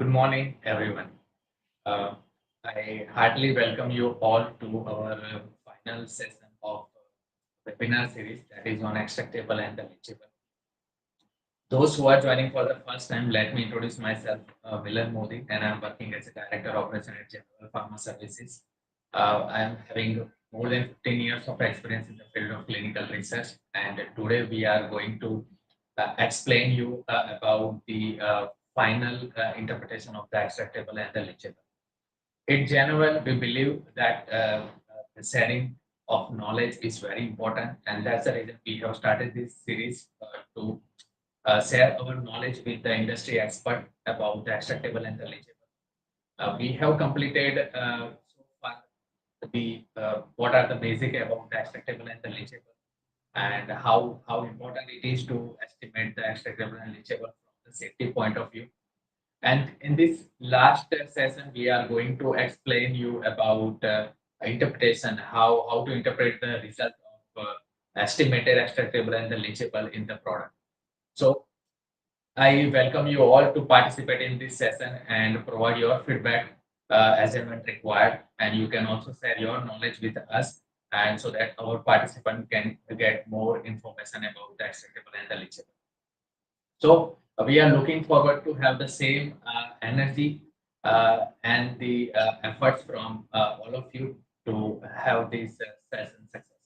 Good morning, everyone. Uh, I heartily welcome you all to our final session of webinar series that is on extractable and the leachable. Those who are joining for the first time, let me introduce myself, Milan Modi, and I'm working as a Director of Operation at 𝗟𝗲𝗰𝗵𝗯 Services. I'm having more than 15 years of experience in the field of clinical research, and today we are going to explain you about the final interpretation of the extractable and the leachable. In general, we believe that the sharing of knowledge is very important, and that's the reason we have started this series to share our knowledge with the industry expert about the extractable and the leachable. We have completed so far the what are the basic about the extractable and the leachable, and how important it is to estimate the extractable and leachable from the safety point of view. And in this last session, we are going to explain you about interpretation, how to interpret the result of estimated extractable and the leachable in the product. So I welcome you all to participate in this session and provide your feedback as and when required. And you can also share your knowledge with us, and so that our participant can get more information about the extractable and the leachable. So we are looking forward to have the same energy and the efforts from all of you to have this session success.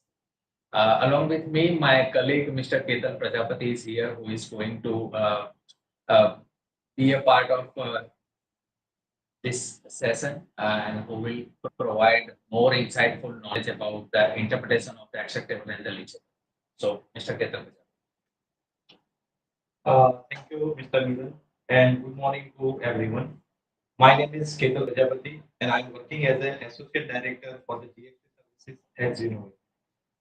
Along with me, my colleague Mr. Ketal Prajapati is here, who is going to uh, be a part of this session and who will provide more insightful knowledge about the interpretation of the extractable and the leachable. So, Mr. Ketal. Thank you, Mr. Milan, and good morning to everyone. My name is Ketal Prajapati, and I'm working as an Associate Director for the GXP Services at 𝗍𝗔.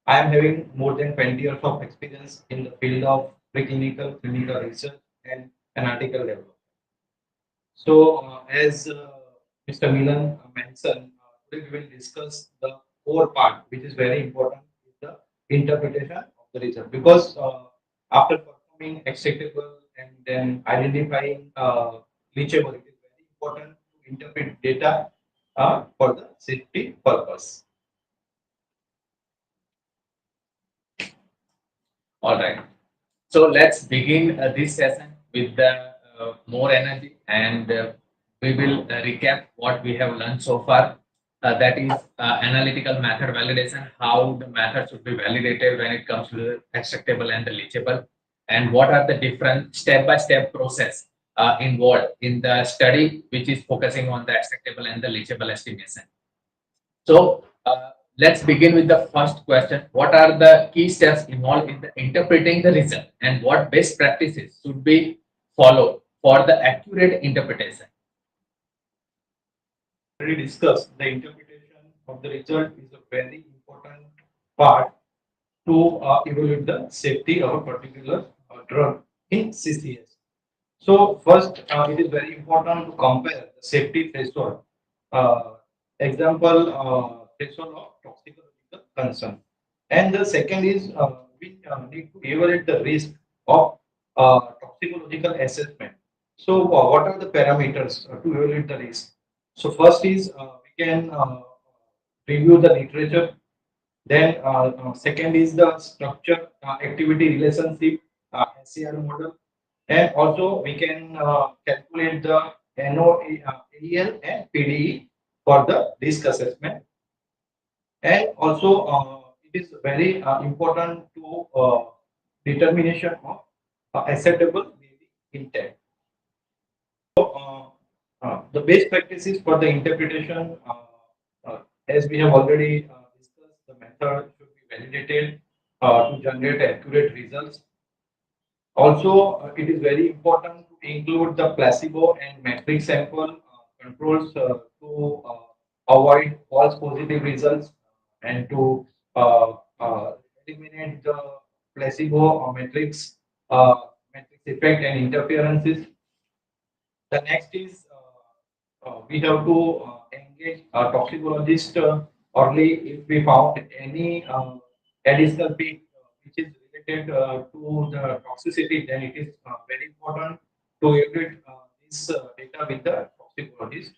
I am having more than 20 years of experience in the field of preclinical, clinical research, and analytical development. So, as Mr. Milan mentioned, today we will discuss the core part, which is very important, is the interpretation of the result. Because after performing extractable and then identifying leachable, it is very important to interpret data for the safety purpose. All right. So let's begin this session with the more energy, and we will recap what we have learned so far. That is analytical method validation, how the method should be validated when it comes to the extractable and the leachable, and what are the different step-by-step process involved in the study, which is focusing on the extractable and the leachable estimation. So let's begin with the first question. What are the key steps involved in the interpreting the result, and what best practices should be followed for the accurate interpretation? Already discussed, the interpretation of the result is a very important part to evaluate the safety of a particular drug in CCS. So first, it is very important to compare the safety threshold. Example, threshold of toxicological concern. And the second is we need to evaluate the risk of toxicological assessment. So what are the parameters to evaluate the risk? So first is we can review the literature. Then second is the structure activity relationship SCR model, and also we can calculate the NOAEL and PDE for the risk assessment. And also it is very important to determination of acceptable intent. So the best practices for the interpretation, as we have already discussed, the method should be validated to generate accurate results. Also, it is very important to include the placebo and matrix sample controls to avoid false positive results and to eliminate the placebo or matrix effect and interferences. The next is we have to engage a toxicologist early if we found any additional peak which is related to the toxicity. Then it is very important to evaluate this data with the toxicologist.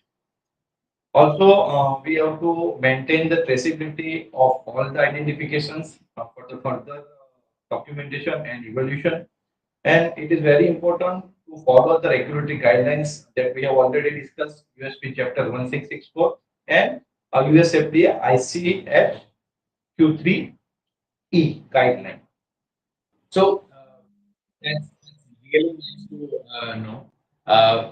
Also, we have to maintain the traceability of all the identifications for the further documentation and evaluation. And it is very important to follow the regulatory guidelines that we have already discussed, USP chapter 1664 and US FDA ICH Q3E guideline. So that's really nice to know.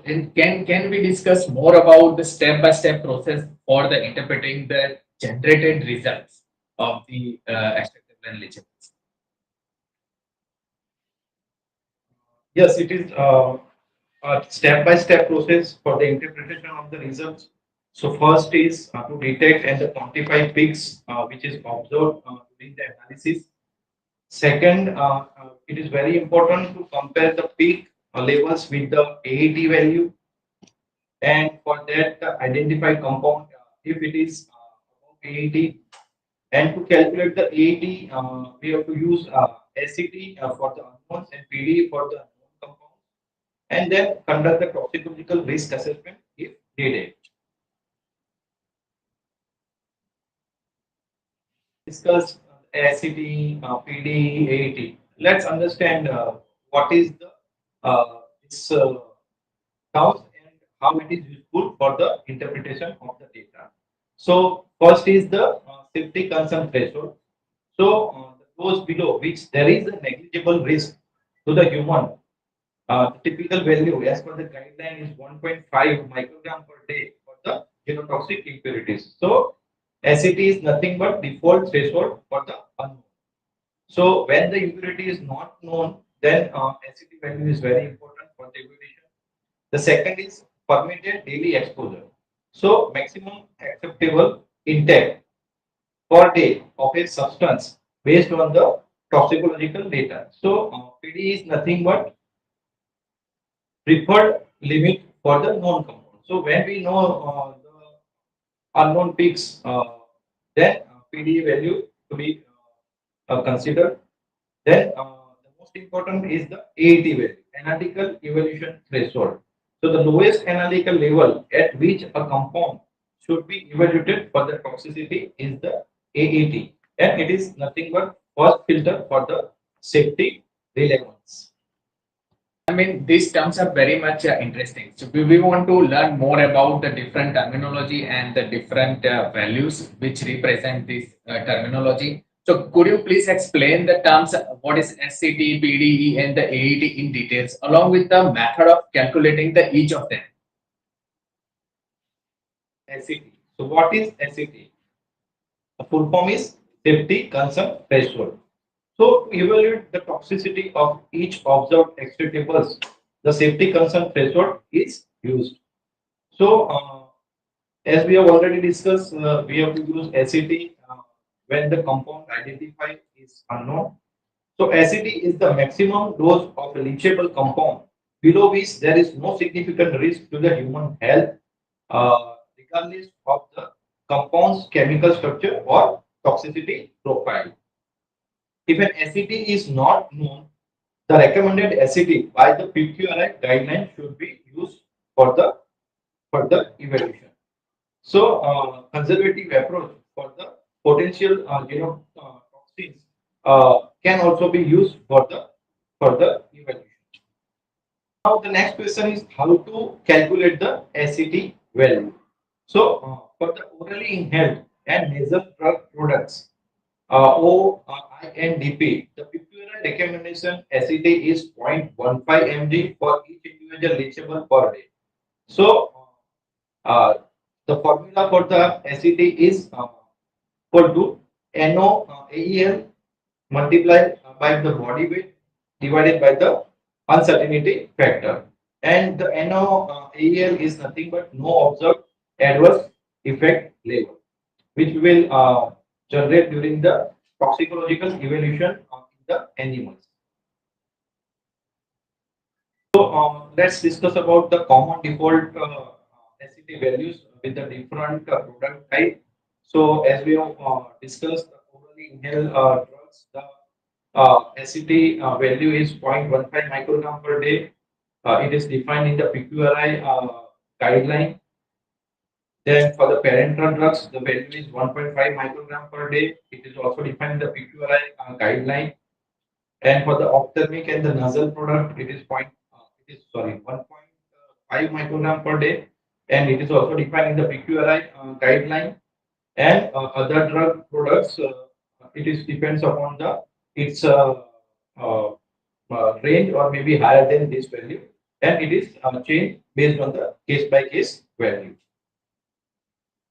And can we discuss more about the step-by-step process for the interpreting the generated results of the extractable and leachables? Yes, it is a step-by-step process for the interpretation of the results. So first is to detect and quantify peaks which is observed during the analysis. Second, it is very important to compare the peak levels with the AAT value, and for that identify compound if it is above AAT, and to calculate the AAT we have to use SCT for the unknowns and PD for the known compounds, and then conduct the toxicological risk assessment if needed. Discuss ACT, PD, AAT. Let's understand what is the its terms and how it is useful for the interpretation of the data. So first is the safety concern threshold. So the dose below which there is a negligible risk to the human, the typical value as per the guideline is 1.5 microgram per day for the genotoxic impurities. So ACT is nothing but default threshold for the unknown. So when the impurity is not known, then ACT value is very important for the evaluation. The second is permitted daily exposure. So maximum acceptable intake per day of a substance based on the toxicological data. So PD is nothing but preferred limit for the known compound. So when we know the unknown peaks, then PD value to be considered. Then the most important is the AAT value, analytical evaluation threshold. So the lowest analytical level at which a compound should be evaluated for the toxicity is the AAT, and it is nothing but first filter for the safety relevance. I mean, these terms are very much interesting. So we want to learn more about the different terminology and the different values which represent this terminology. So could you please explain the terms, what is SCT, PDE and the AET in details, along with the method of calculating the each of them? SCT. So what is SCT? The full form is safety concern threshold. So to evaluate the toxicity of each observed extractables, the safety concern threshold is used. So as we have already discussed, we have to use ACT when the compound identified is unknown. So ACT is the maximum dose of a leachable compound below which there is no significant risk to the human health, regardless of the compound's chemical structure or toxicity profile. If an ACT is not known, the recommended ACT by the PQRI guideline should be used for the further evaluation. So, conservative approach for the potential toxins can also be used for the further evaluation. Now, the next question is how to calculate the ACT value. So, for the orally inhaled and nasal drug products, OINDP, the PQRI recommendation ACT is 0.15 mg for each individual leachable per day. So, uh, the formula for the ACT is equal to NOAEL multiplied by the body weight divided by the uncertainty factor. And the NOAEL is nothing but no observed adverse effect level, which will generate during the toxicological evaluation of the animals. So let's discuss about the common default ACT values with the different product type. So as we have discussed, the orally inhaled drugs, the ACT value is 0.15 microgram per day. It is defined in the PQRI guideline. Then for the parenteral drugs, the value is 1.5 microgram per day. It is also defined in the PQRI guideline. And for the ophthalmic and the nasal product, it is 1.5 microgram per day, and it is also defined in the PQRI guideline. And other drug products, it is depends upon the its range or maybe higher than this value, and it is changed based on the case by case value.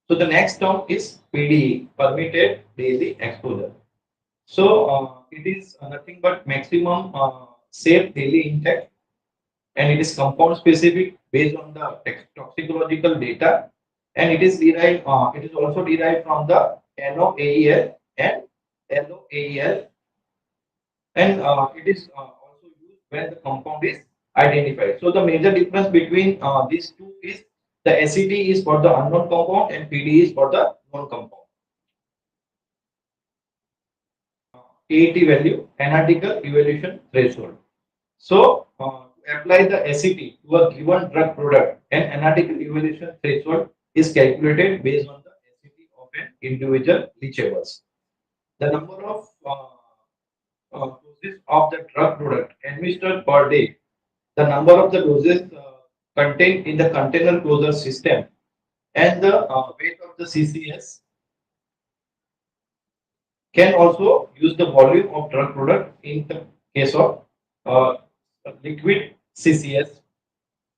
So the next term is PDE, permitted daily exposure. So it is nothing but maximum safe daily intake, and it is compound specific based on the toxicological data, and it is derived. It is also derived from the NOAEL and LOAEL, and it is also used when the compound is identified. So the major difference between these two is the ACT is for the unknown compound and PD is for the known compound. AET value, analytical evaluation threshold. So to apply the ACT to a given drug product, an analytical evaluation threshold is calculated based on the ACT of an individual leachables. The number of doses of the drug product administered per day, the number of the doses contained in the container closure system, and the weight of the CCS can also use the volume of drug product in the case of liquid CCS.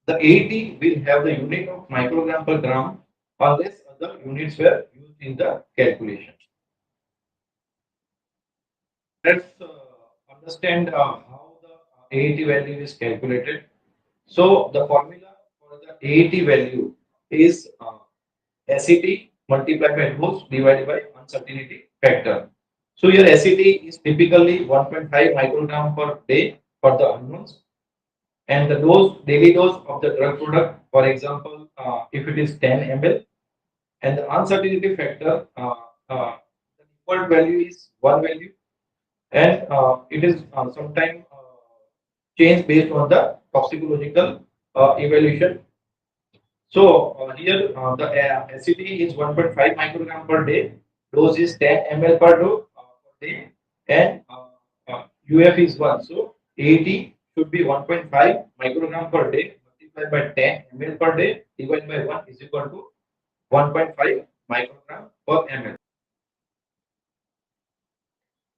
The AET will have the unit of microgram per gram unless other units were used in the calculation. Let's understand how the AET value is calculated. So the formula for the AET value is ACT multiplied by dose divided by uncertainty factor. So your ACT is typically 1.5 microgram per day for the unknowns, and the daily dose of the drug product, for example, if it is 10 ml, and the uncertainty factor, the default value is one value, and it is sometimes changed based on the toxicological evaluation. So here the ACT is 1.5 microgram per day, dose is 10 ml per day, and UF is 1. So AET should be 1.5 microgram per day multiplied by 10 ml per day divided by 1 is equal to 1.5 microgram per ml.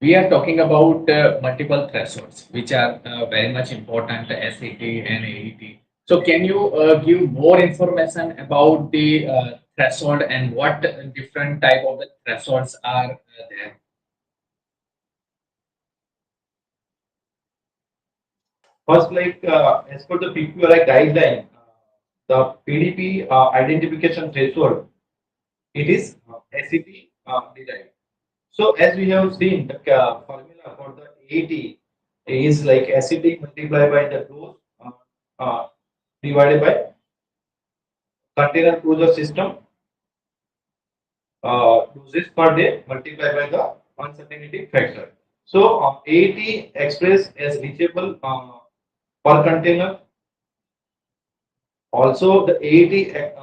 We are talking about multiple thresholds, which are very much important, SAT and AET. So can you give more information about the threshold and what different type of the thresholds are there? First, like as per the PQRI guideline, the PDP identification threshold, it is ACT derived. So as we have seen, the formula for the AET is like ACT multiplied by the dose divided by container closure system doses per day multiplied by the uncertainty factor. So AET expressed as reachable per container. Also, the AET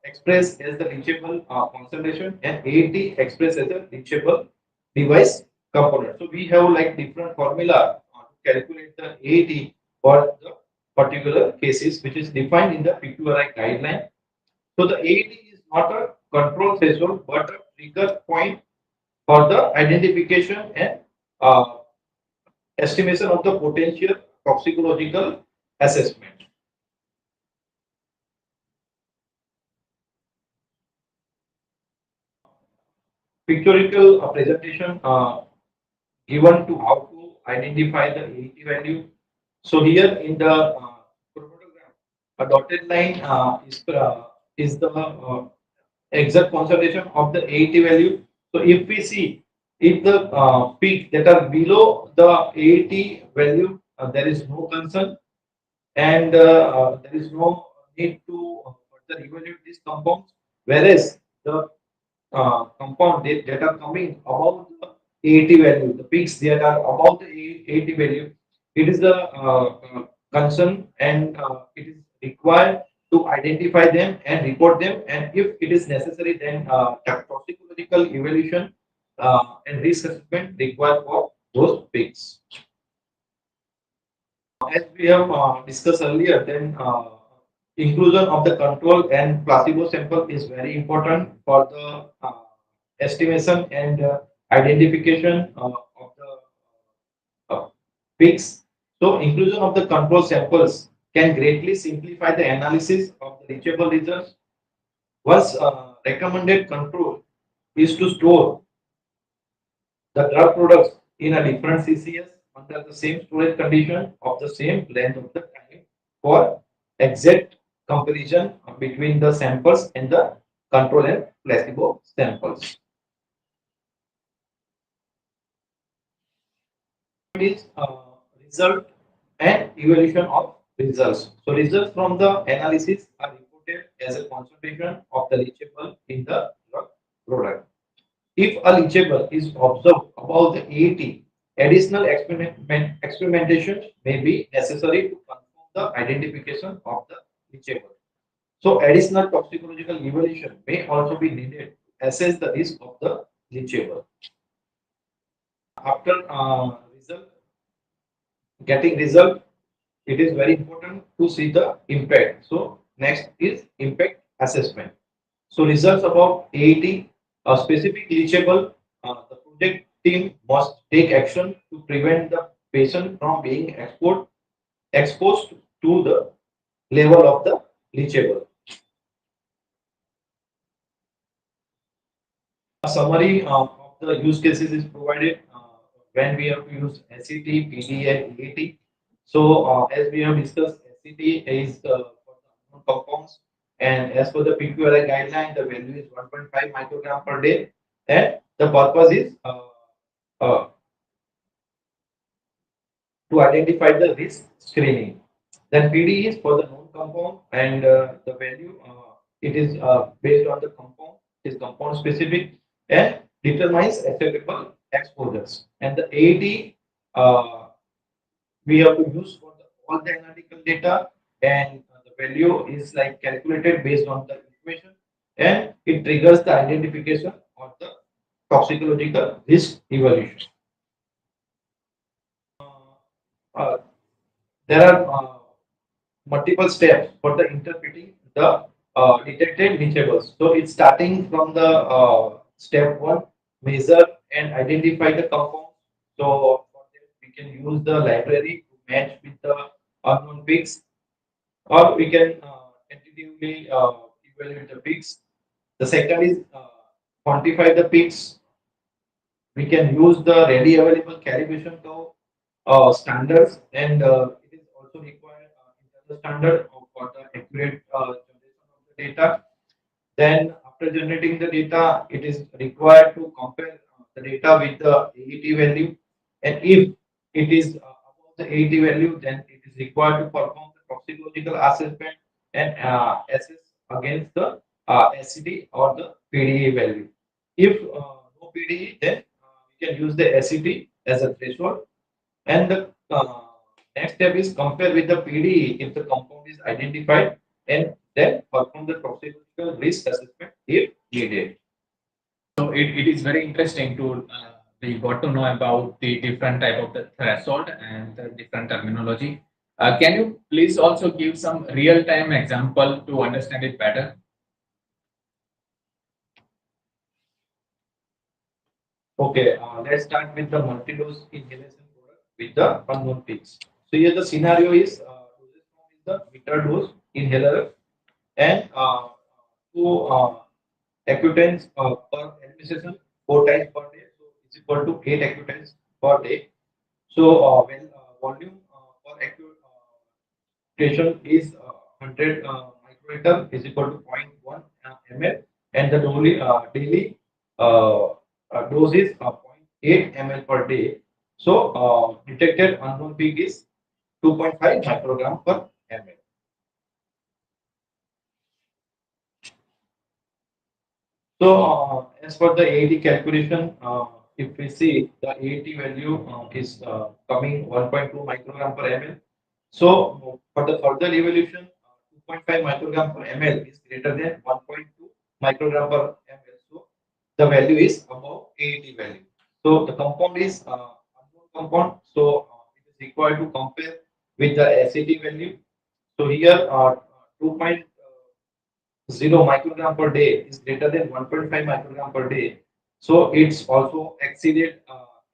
expressed as the reachable concentration, and AET expressed as a reachable device component. So we have like different formula to calculate the AET for the particular cases, which is defined in the PQRI guideline. So the AET is not a control threshold, but a trigger point for the identification and estimation of the potential toxicological assessment. Pictorial presentation given to how to identify the AET value. So here in the chromogram, a dotted line is the exact concentration of the AET value. So if we see if the peak that are below the AET value, there is no concern, and there is no need to further evaluate these compounds. Whereas the compound that are coming above the AET value, the peaks that are above the AET value, it is the concern, and it is required to identify them and report them, and if it is necessary, then toxicological evaluation and risk assessment required for those pigs. As we have discussed earlier, then inclusion of the control and placebo sample is very important for the estimation and identification of the pigs. So, inclusion of the control samples can greatly simplify the analysis of the reachable results. Once recommended control is to store the drug products in a different CCS under the same storage condition of the same length of the time for exact comparison between the samples and the control and placebo samples. Is result and evaluation of results. So results from the analysis are reported as a concentration of the leachable in the drug product. If a leachable is observed above the 80, additional experimentation may be necessary to confirm the identification of the leachable. So additional toxicological evaluation may also be needed to assess the risk of the leachable. After getting result, it is very important to see the impact. So next is impact assessment. So results about 80, a specific leachable, the project team must take action to prevent the patient from being exposed to the level of the leachable. A summary of the use cases is provided when we have to use SCT, PD, and EAT. So, as we have discussed, SCT is for the unknown compounds, and as per the PQRI guideline, the value is 1.5 microgram per day, and the purpose is uh, to identify the risk screening. Then PD is for the known compound, and the value it is based on the compound, is compound specific, and determines acceptable exposures. And the AD we have to use for all the analytical data, and the value is like calculated based on the information, and it triggers the identification of the toxicological risk evaluation. Uh, there are multiple steps for the interpreting the detected leachables. So it's starting from the step one, measure and identify the compound. So for that we can use the library to match with the unknown peaks, or we can tentatively evaluate the peaks. The second is quantify the peaks. We can use the ready available calibration curve standards, and it is also required internal standard for the accurate generation of the data. Then after generating the data, it is required to compare the data with the AET value, and if it is above the AET value, then it is required to perform the toxicological assessment and assess against the SCT or the PDE value. If no PDE, then we can use the SCT as a threshold, and the next step is compare with the PDE if the compound is identified, and then perform the toxicological risk assessment if needed. So it is very interesting to we got to know about the different type of the threshold and the different terminology. Can you please also give some real-time example to understand it better? Okay, let's start with the multi-dose inhalation product with the unknown peaks. So here the scenario is dosage form is the meter dose inhaler, and two accutants per administration 4 times per day, so is equal to 8 accutants per day. So when volume per accutation is 100 microliter is equal to 0.1 ml, and the daily uh, dose is 0.8 ml per day. So detected unknown peak is 2.5 microgram per ml. So, as for the AET calculation, if we see the AET value is coming 1.2 microgram per ml. So for the further evolution, 2.5 microgram per ml is greater than 1.2 microgram per ml. So the value is above AAT value. So the compound is unknown compound. So it is required to compare with the acidity value. So here 2.0 microgram per day is greater than 1.5 microgram per day. So it's also exceeded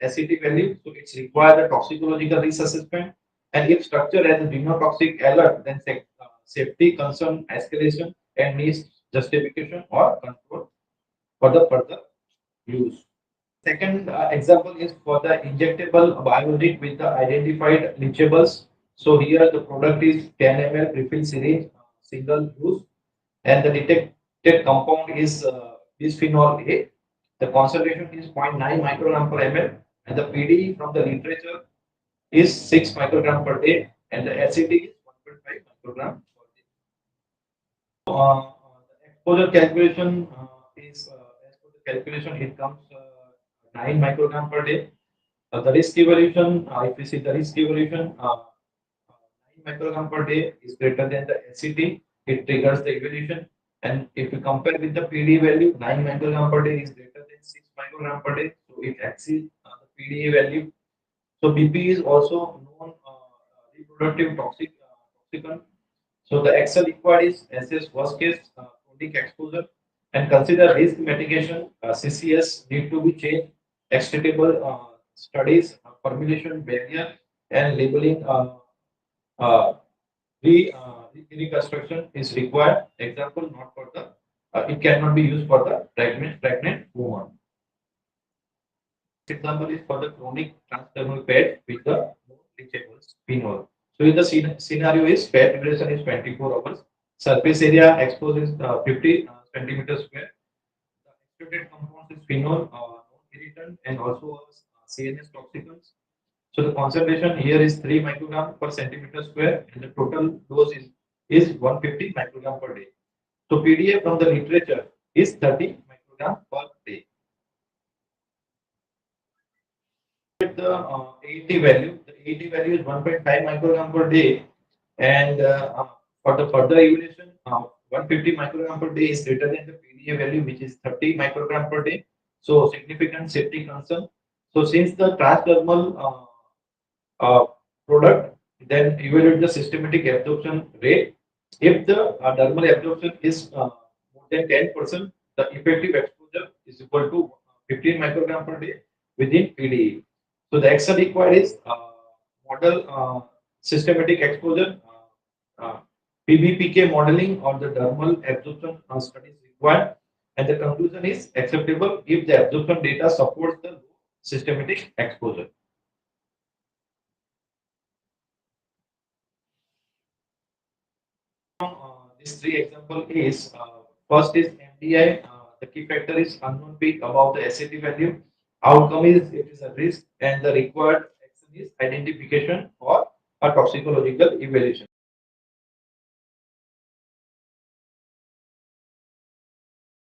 acidity value. So it's required the toxicological risk assessment. And if structure has a genotoxic alert, then safety concern escalation and needs justification or control for the further use. Second example is for the injectable biologic with the identified leachables. So here the product is 10 ml refill syringe, single use, and the detected compound is bisphenol A. The concentration is 0.9 microgram per ml, and the PD from the literature is 6 microgram per day, and the acidity is 1.5 microgram per day. The exposure calculation is as per the calculation, it comes 9 microgram per day. The risk evolution, if we see the risk evolution, 9 microgram per day is greater than the acidity, it triggers the evolution. And if we compare with the PD value, 9 microgram per day is greater than 6 microgram per day, so it exceeds the PDA value. So BP is also known reproductive toxicant. So the Excel required is assess worst case chronic exposure and consider risk mitigation. CCS need to be changed. Extractable studies, formulation barrier, and labeling uh, reconstruction is required. Example, not for the it cannot be used for the pregnant woman. Example is for the chronic transdermal pad with the leachables phenol. So in the scenario is pad duration is 24 hours. Surface area exposed is 50 centimeters square. The extruded compounds is phenol, non-irritant, and also CNS toxicants. So the concentration here is 3 microgram per centimeter square, and the total dose is 150 microgram per day. So PDA from the literature is 30 microgram per day. The AET value, the AET value is 1.5 microgram per day, and for the further evaluation, 150 microgram per day is greater than the PDA value, which is 30 microgram per day. So significant safety concern. So since the transdermal product, then evaluate the systematic absorption rate. If the dermal absorption is more than 10%, the effective exposure is equal to 15 microgram per day within PDE. So the Excel required is model systematic exposure, PBPK modeling or the dermal absorption studies required, and the conclusion is acceptable if the absorption data supports the systematic exposure. These three example is first is MDI. The key factor is unknown peak above the acidity value. Outcome is it is a risk, and the required action is identification or a toxicological evaluation.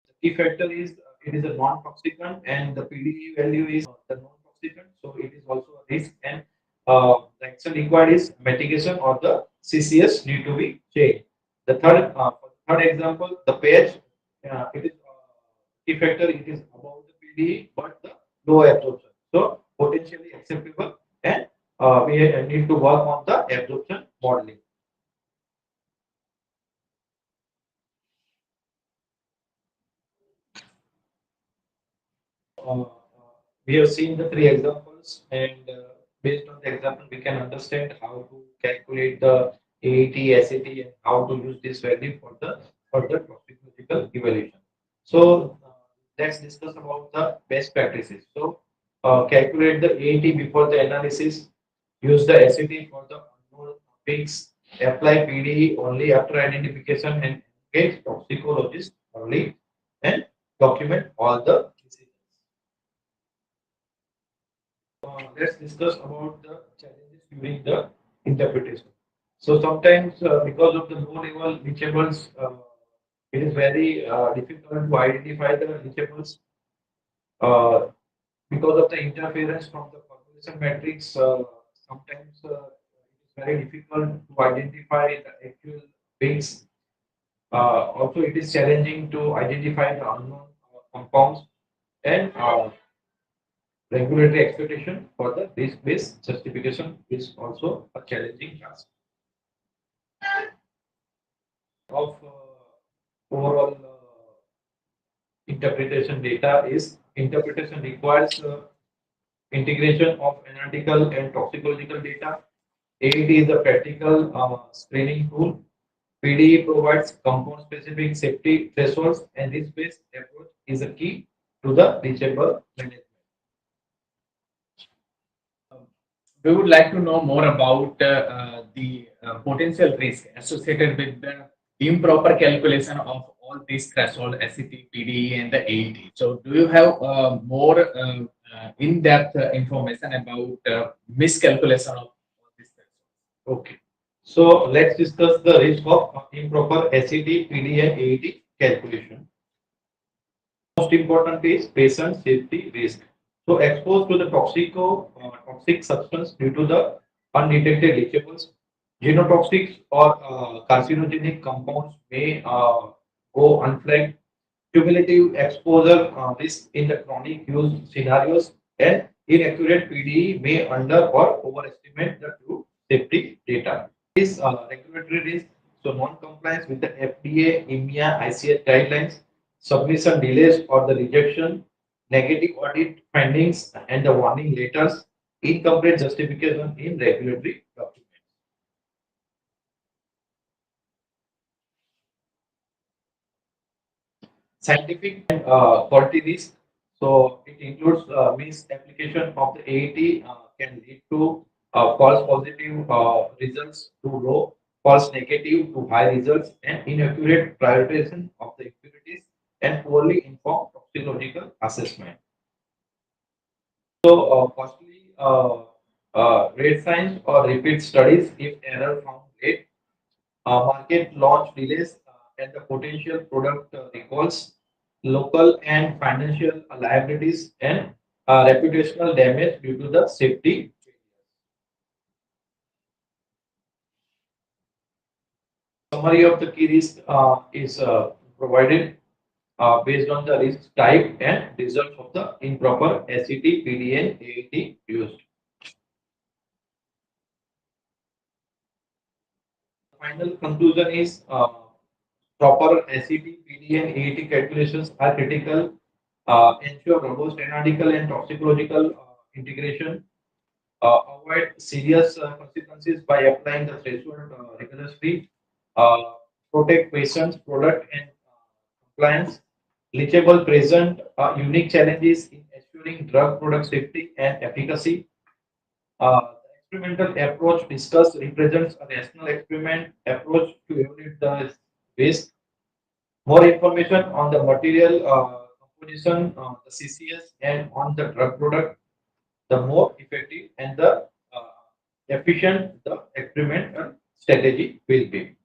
The key factor is it is a non-toxicant, and the PDE value is the non-toxicant, so it is also a risk. And the action required is mitigation or the CCS need to be changed. The third example, the pH, it is key factor, it is above the PDE, but the low absorption. So potentially acceptable, and we need to work on the absorption modeling. We have seen the three examples, and based on the example, we can understand how to calculate the AET, SAT, and how to use this value for the further toxicological evaluation. So let's discuss about the best practices. So calculate the AET before the analysis, use the SAT for the unknown peaks, apply PDE only after identification, and engage toxicologist early, and document all the decisions. Let's discuss about the challenges during the interpretation. So sometimes because of the low level leachables, it is very difficult to identify the leachables because of the interference from the formulation matrix. Sometimes it is very difficult to identify the actual beings. Also, it is challenging to identify the unknown compounds and regulatory expectation for the risk-based justification is also a challenging task. Of overall interpretation data is interpretation requires integration of analytical and toxicological data. AED is a practical screening tool. PD provides compound-specific safety thresholds, and risk-based approach is a key to the reachable management. We would like to know more about the potential risk associated with the improper calculation of all these threshold SCT, PDE, and the AET. So, do you have more in-depth information about miscalculation of all these thresholds? Okay. So let's discuss the risk of improper SCT, PD, and AET calculation. Most important is patient safety risk. So exposed to the toxic substance due to the undetected leachables, genotoxic or carcinogenic compounds may go unflagged. Cumulative exposure risk in the chronic use scenarios and inaccurate PDE may under or overestimate the true safety data. This regulatory risk, so non-compliance with the FDA, EMEA, ICH guidelines, submission delays or the rejection, negative audit findings and the warning letters, incomplete justification in regulatory documents. Scientific and quality risk. So it includes misapplication of the AET can lead to false positive results to low, false negative to high results, and inaccurate prioritization of the impurities and poorly informed toxicological assessment. So costly rate signs or repeat studies if error found late, market launch delays and the potential product recalls, local and financial liabilities, and reputational damage due to the safety. Summary of the key risk is provided based on the risk type and results of the improper SCT, PD, and AET used. Final conclusion is proper SCT, PD, and AET calculations are critical. Ensure robust analytical and toxicological integration. Avoid serious consequences by applying the threshold rigorously. Protect patients, product, and compliance. Leachable present unique challenges in assuring drug product safety and efficacy. The experimental approach discussed represents a rational experiment approach to evaluate the risk. More information on the material composition, the CCS, and on the drug product, the more effective and the efficient the experimental strategy will be.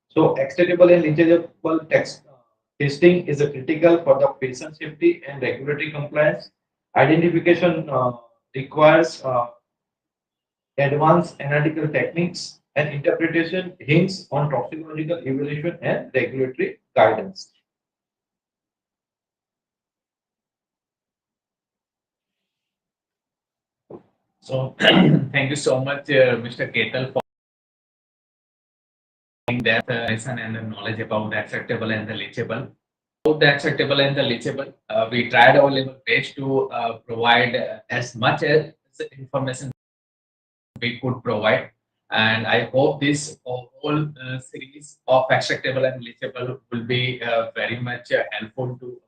So, extractable and leachable testing is a critical for the patient safety and regulatory compliance. Identification requires advanced analytical techniques and interpretation hints on toxicological evaluation and regulatory guidance. So, thank you so much, Mr. Ketal, for that lesson and the knowledge about the acceptable and the leachable. About the acceptable and the leachable, we tried our level best to provide as much as information we could provide. And I hope this whole series of extractable and leachable will be very much helpful to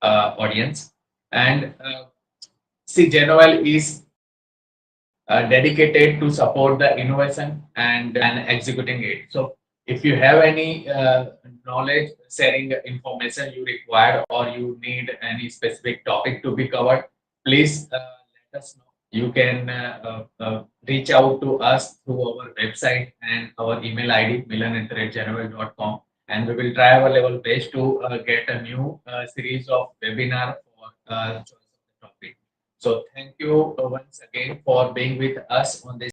our audience. And 𝗔𝗔𝗿 is dedicated to support the innovation and executing it. So, if you have any knowledge sharing information you require or you need any specific topic to be covered, please let us know. You can reach out to us through our website and our email ID milan@𝗿𝗏𝗏𝗏𝗏𝗏, and we will try our level best to get a new series of webinar for choice of the topic. So thank you once again for being with us on this